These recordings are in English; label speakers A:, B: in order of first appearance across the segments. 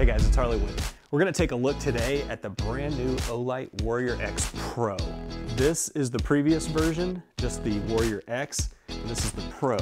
A: Hey guys, it's Harley Wood. We're gonna take a look today at the brand new Olight Warrior X Pro. This is the previous version, just the Warrior X, and this is the Pro.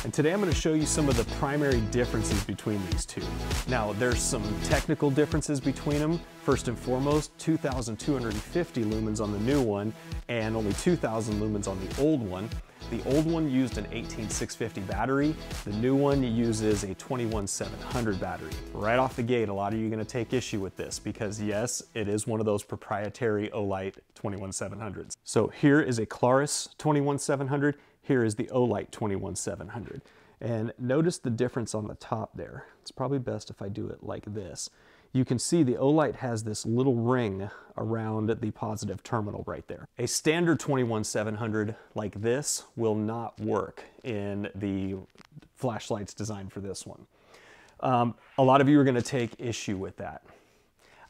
A: And today I'm gonna show you some of the primary differences between these two. Now, there's some technical differences between them. First and foremost, 2,250 lumens on the new one, and only 2,000 lumens on the old one. The old one used an 18650 battery. The new one uses a 21700 battery. Right off the gate, a lot of you are going to take issue with this because yes, it is one of those proprietary Olight 21700s. So here is a Claris 21700. Here is the Olight 21700. And notice the difference on the top there. It's probably best if I do it like this. You can see the Olight has this little ring around the positive terminal right there. A standard 21700 like this will not work in the flashlights designed for this one. A lot of you are going to take issue with that.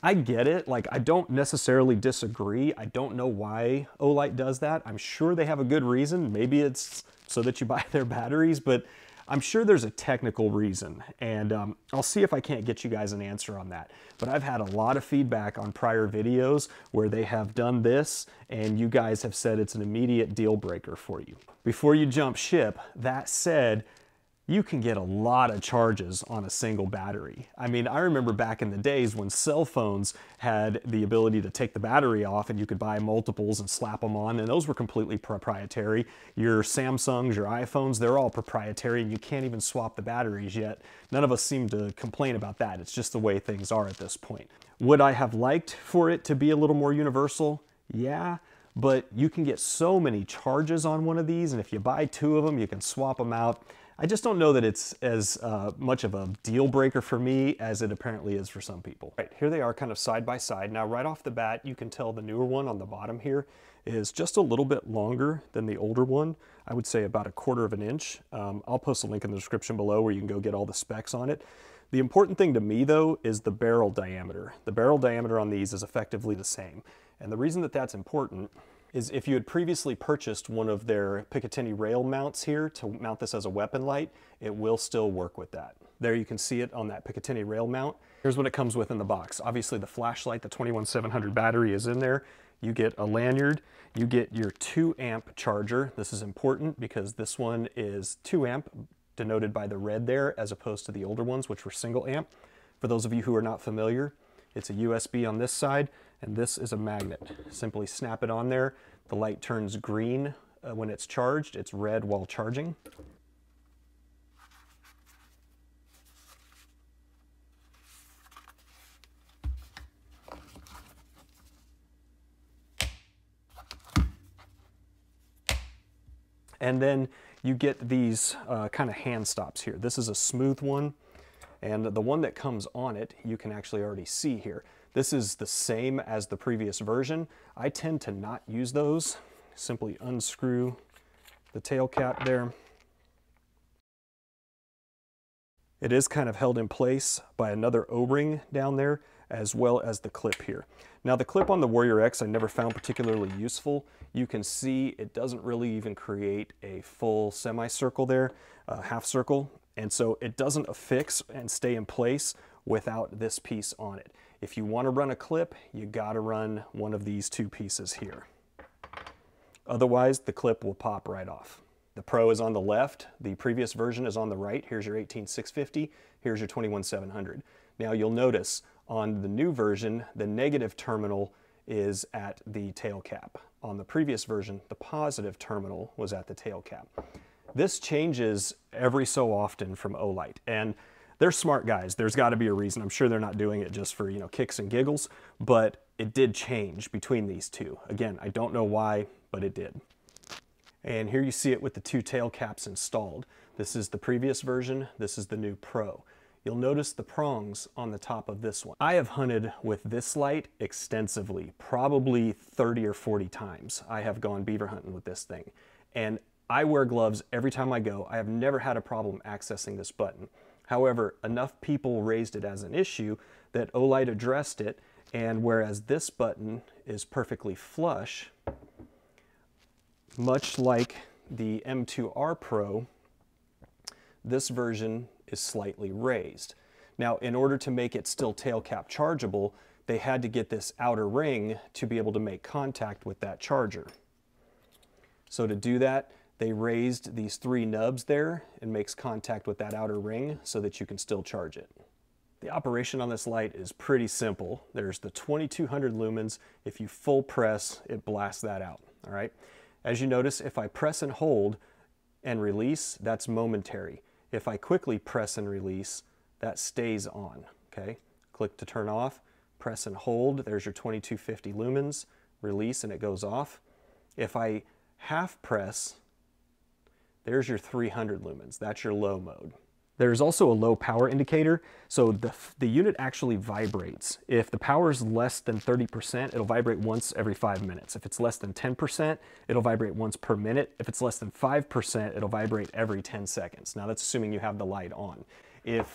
A: I get it, like I don't necessarily disagree. I don't know why Olight does that. I'm sure they have a good reason. Maybe it's so that you buy their batteries, but I'm sure there's a technical reason, and I'll see if I can't get you guys an answer on that. But I've had a lot of feedback on prior videos where they have done this, and you guys have said it's an immediate deal breaker for you. Before you jump ship, that said, you can get a lot of charges on a single battery. I mean, I remember back in the days when cell phones had the ability to take the battery off and you could buy multiples and slap them on, and those were completely proprietary. Your Samsungs, your iPhones, they're all proprietary and you can't even swap the batteries yet. None of us seem to complain about that. It's just the way things are at this point. Would I have liked for it to be a little more universal? Yeah. But you can get so many charges on one of these, and if you buy two of them, you can swap them out. I just don't know that it's as much of a deal breaker for me as it apparently is for some people. Right, here they are kind of side by side. Now right off the bat, you can tell the newer one on the bottom here is just a little bit longer than the older one. I would say about 1/4 of an inch. I'll post a link in the description below where you can go get all the specs on it. The important thing to me though is the barrel diameter. The barrel diameter on these is effectively the same. And the reason that that's important is if you had previously purchased one of their Picatinny rail mounts here to mount this as a weapon light, it will still work with that. There you can see it on that Picatinny rail mount. Here's what it comes with in the box. Obviously the flashlight, the 21700 battery is in there. You get a lanyard, you get your 2 amp charger. This is important because this one is 2 amp, denoted by the red there, as opposed to the older ones, which were single amp. For those of you who are not familiar, it's a USB on this side, and this is a magnet. Simply snap it on there. The light turns green when it's charged. It's red while charging. And then you get these kind of hand stops here. This is a smooth one, and the one that comes on it, you can actually already see here. This is the same as the previous version. I tend to not use those. Simply unscrew the tail cap there. It is kind of held in place by another O-ring down there, as well as the clip here. Now the clip on the Warrior X I never found particularly useful. You can see it doesn't really even create a full semicircle there, half circle, and so it doesn't affix and stay in place without this piece on it. If you want to run a clip, you gotta run one of these two pieces here. Otherwise, the clip will pop right off. The Pro is on the left, the previous version is on the right. Here's your 18650, here's your 21700. Now you'll notice on the new version, the negative terminal is at the tail cap. On the previous version, the positive terminal was at the tail cap. This changes every so often from Olight, and they're smart guys. There's got to be a reason. I'm sure they're not doing it just for, kicks and giggles, but it did change between these two. Again, I don't know why, but it did. And here you see it with the 2 tail caps installed. This is the previous version. This is the new Pro. You'll notice the prongs on the top of this one. I have hunted with this light extensively, probably 30 or 40 times. I have gone beaver hunting with this thing. And I wear gloves every time I go. I have never had a problem accessing this button. However, enough people raised it as an issue that Olight addressed it, and whereas this button is perfectly flush, much like the M2R Pro, this version is slightly raised. Now, in order to make it still tail cap chargeable, they had to get this outer ring to be able to make contact with that charger. So to do that, they raised these 3 nubs there and makes contact with that outer ring so that you can still charge it. The operation on this light is pretty simple. There's the 2200 lumens. If you full press, it blasts that out, all right? As you notice, if I press and hold and release, that's momentary. If I quickly press and release, that stays on, okay? Click to turn off, press and hold, there's your 2250 lumens, release and it goes off. If I half press, there's your 300 lumens, that's your low mode. There's also a low power indicator, so the unit actually vibrates. If the power is less than 30%, it'll vibrate once every 5 minutes. If it's less than 10%, it'll vibrate once per minute. If it's less than 5%, it'll vibrate every 10 seconds. Now that's assuming you have the light on.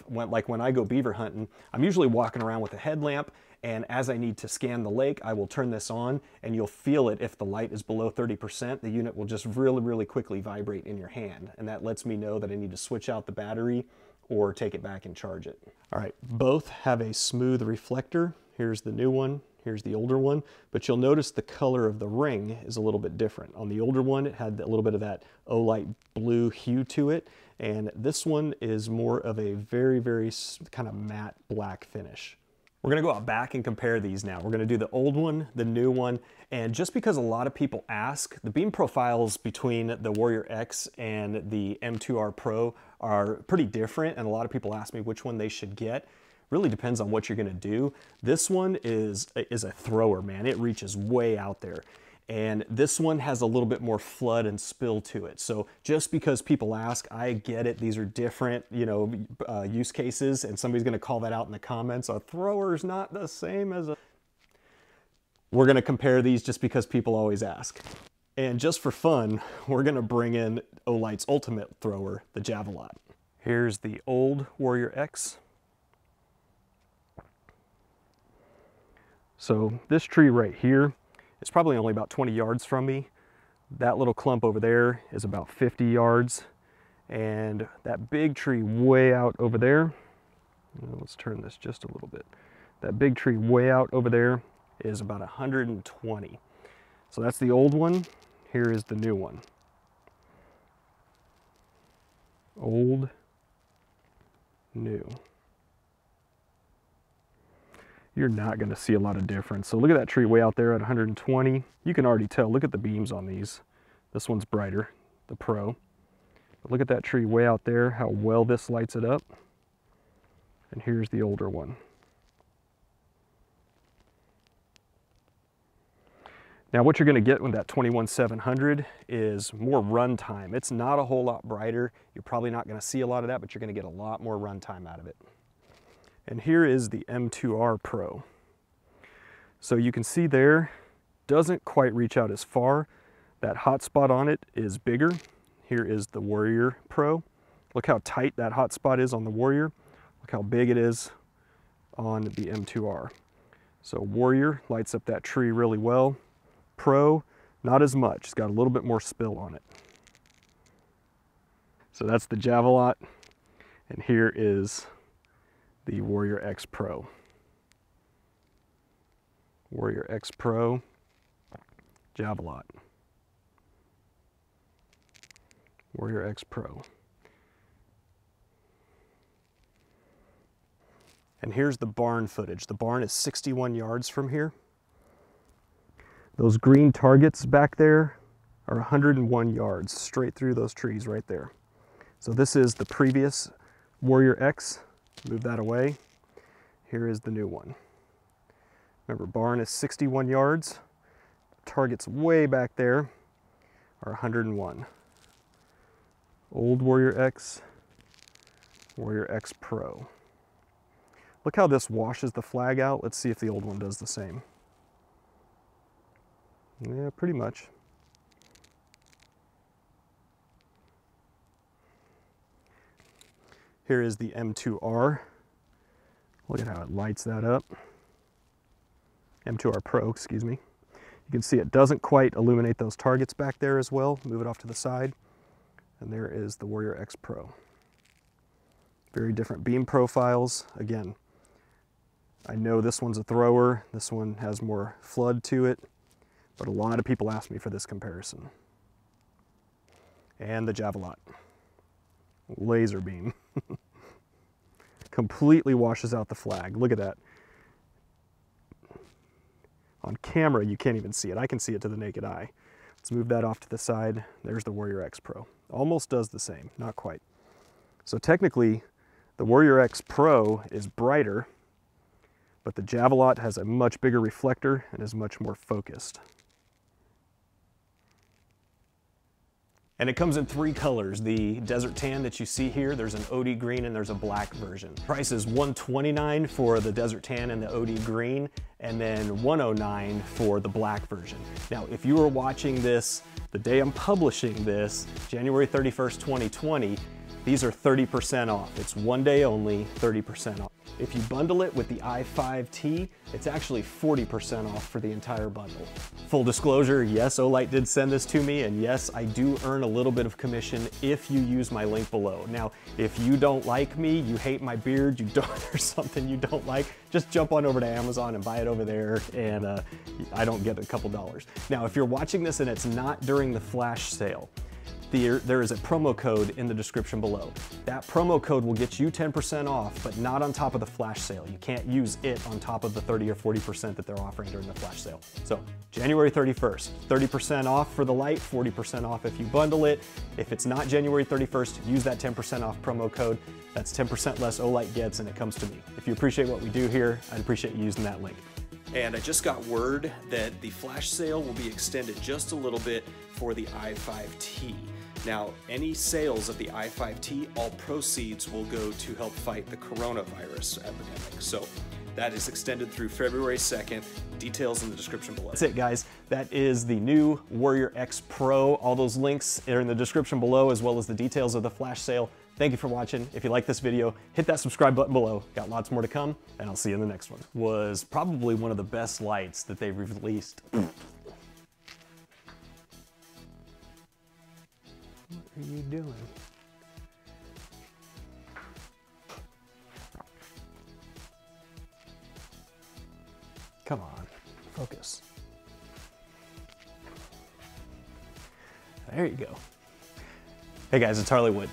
A: Like when I go beaver hunting, I'm usually walking around with a headlamp, and as I need to scan the lake, I will turn this on, and you'll feel it. If the light is below 30%, the unit will just really quickly vibrate in your hand, and that lets me know that I need to switch out the battery or take it back and charge it. All right, both have a smooth reflector. Here's the new one, here's the older one, but you'll notice the color of the ring is a little bit different. On the older one, it had a little bit of that Olight blue hue to it, and this one is more of a very kind of matte black finish. We're gonna go out back and compare these now. We're gonna do the old one, the new one, and just because a lot of people ask, the beam profiles between the Warrior X and the M2R Pro are pretty different, and a lot of people ask me which one they should get. Really depends on what you're gonna do. This one is a thrower, man. It reaches way out there. And this one has a little bit more flood and spill to it. So just because people ask, I get it. These are different, use cases, and somebody's gonna call that out in the comments. A thrower is not the same as a... We're gonna compare these just because people always ask. And just for fun, we're gonna bring in Olight's ultimate thrower, the Javelot. Here's the old Warrior X. So this tree right here, it's probably only about 20 yards from me. That little clump over there is about 50 yards. And that big tree way out over there, let's turn this just a little bit. That big tree way out over there is about 120. So that's the old one. Here is the new one. Old, new. You're not going to see a lot of difference. So look at that tree way out there at 120. You can already tell. Look at the beams on these. This one's brighter, the Pro. But look at that tree way out there, how well this lights it up. And here's the older one. Now what you're going to get with that 21700 is more run time. It's not a whole lot brighter. You're probably not going to see a lot of that, but you're going to get a lot more run time out of it. And here is the M2R Pro. So you can see there, doesn't quite reach out as far. That hotspot on it is bigger. Here is the Warrior Pro. Look how tight that hotspot is on the Warrior. Look how big it is on the M2R. So Warrior lights up that tree really well. Pro, not as much. It's got a little bit more spill on it. So that's the Javelot, and here is the Warrior X Pro. Warrior X Pro, Javelot. Warrior X Pro. And here's the barn footage. The barn is 61 yards from here. Those green targets back there are 101 yards straight through those trees right there. So this is the previous Warrior X. Move that away. Here is the new one. Remember, barn is 61 yards. Targets way back there are 101. Old Warrior X, Warrior X Pro. Look how this washes the flag out. Let's see if the old one does the same. Yeah, pretty much. Here is the M2R. Look at how it lights that up. M2R Pro, excuse me. You can see it doesn't quite illuminate those targets back there as well. Move it off to the side. And there is the Warrior X Pro. Very different beam profiles. Again, I know this one's a thrower, this one has more flood to it, but a lot of people ask me for this comparison. And the Javelot. Laser beam. Completely washes out the flag. Look at that. On camera, you can't even see it. I can see it to the naked eye. Let's move that off to the side. There's the Warrior X Pro. Almost does the same, not quite. So technically, the Warrior X Pro is brighter, but the Javelot has a much bigger reflector and is much more focused. And it comes in 3 colors. The desert tan that you see here, there's an OD green and there's a black version. Price is $129 for the desert tan and the OD green, and then $109 for the black version. Now, if you are watching this the day I'm publishing this, January 31st, 2020, these are 30% off. It's one day only, 30% off. If you bundle it with the i5T, it's actually 40% off for the entire bundle. Full disclosure, yes, Olight did send this to me, and yes, I do earn a little bit of commission if you use my link below. Now, if you don't like me, you hate my beard, there's something you don't like, just jump on over to Amazon and buy it over there, and I don't get a couple dollars. Now, if you're watching this and it's not during the flash sale, there is a promo code in the description below. That promo code will get you 10% off, but not on top of the flash sale. You can't use it on top of the 30 or 40% that they're offering during the flash sale. So January 31st, 30% off for the light, 40% off if you bundle it. If it's not January 31st, use that 10% off promo code. That's 10% less Olight gets, and it comes to me. If you appreciate what we do here, I'd appreciate you using that link. And I just got word that the flash sale will be extended just a little bit for the i5T. Now, any sales of the i5T, all proceeds will go to help fight the coronavirus epidemic. So that is extended through February 2nd. Details in the description below. That's it, guys. That is the new Warrior X Pro. All those links are in the description below, as well as the details of the flash sale. Thank you for watching. If you like this video, hit that subscribe button below. Got lots more to come, and I'll see you in the next one. Was probably one of the best lights that they've released. What are you doing? Come on, focus. There you go. Hey guys, it's Harley Wood.